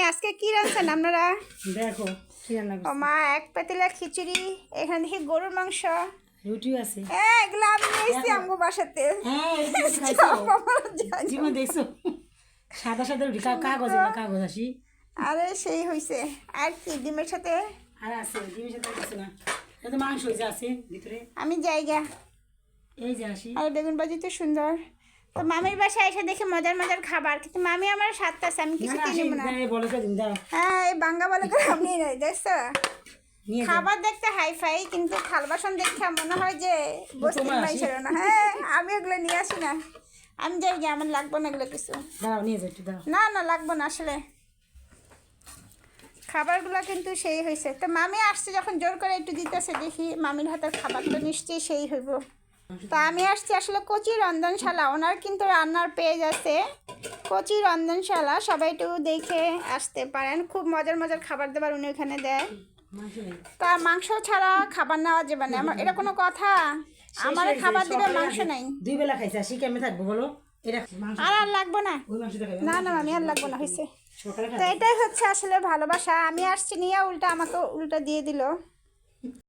আজকে কি রাঁধছেন আপনারা? দেখো কি রান্না ও করছি। মা, এক পাতিলা খিচুড়ি, এখানে দেখি গরুর মাংস। রুটিও আছে। এগুলো আমি নিয়েছি দেখো। আমগো বাসাতে। হ্যাঁ এই তো রুটি খাইছো আমার জানি। জীবন দেখছো সাদা সাদা রুটি কাগজ না কাগজ আসি আরে সেই হইছে। আর কি ডিমের সাথে? আর আছে ডিমের সাথে আর কিছু না, এটা তো মাংস হয়ে আছে ভিতরে। আমি জায়গা। এই যে আসি আর বেগুন ভাজি তো সুন্দর। তো মামির বাসায় এসে দেখে মজার মজার খাবার, কিন্তু মামি আমার সাথে আছে, আমি না কিছু না আসি কিনবো না। বলে তো দিন দাও হ্যাঁ, এই বাঙ্গা বলে করে আপনি নাই দেখছো। নিয়ে যাও। খাবার দেখতে হাই ফাই, কিন্তু থাল বাসন দেখে মনে হয় যে বস্তির তোমার আসি। মাইছেরও না। হ্যাঁ, আমি এগুলো নিয়ে আসি না। আমি যাই গিয়ে, আমার লাগবে না এগুলো কিছু। দাঁড়াও নিয়ে যাও একটু দাও। না না, লাগবে না আসলে। খাবারগুলো কিন্তু সেই হয়েছে। তো মামি আসছে যখন জোর করে একটু দিতেছে, দেখি মামির হাতের খাবার তো নিশ্চয়ই সেই হইব। তা আমি আসছি আসলে কচি রন্ধনশালা, ওনার কিন্তু রান্নার পেজ আছে কচি রন্ধনশালা, সবাই একটু দেখে আসতে পারেন। খুব মজার মজার খাবার দাবার উনি ওখানে দেয়। মাংস নেই। তা মাংস ছাড়া খাবার নেওয়া যাবে না, আমার এটা কোনো কথা? আমার শেষ খাবার হয়েছে, দিবে, সকালে মাংস আগে নাই। 2 বেলা খাইছে আসি কেমনে থাকবো বলো। এটা মাংস আর লাগবো না। ওই মাংসটা খাইবে না না মামি, আর লাগবো না, হয়েছে। সকালে তো এটাই হচ্ছে আসলে ভালোবাসা। আমি আসছি নিয়ে উল্টা আমাকে উল্টা দিয়ে দিল।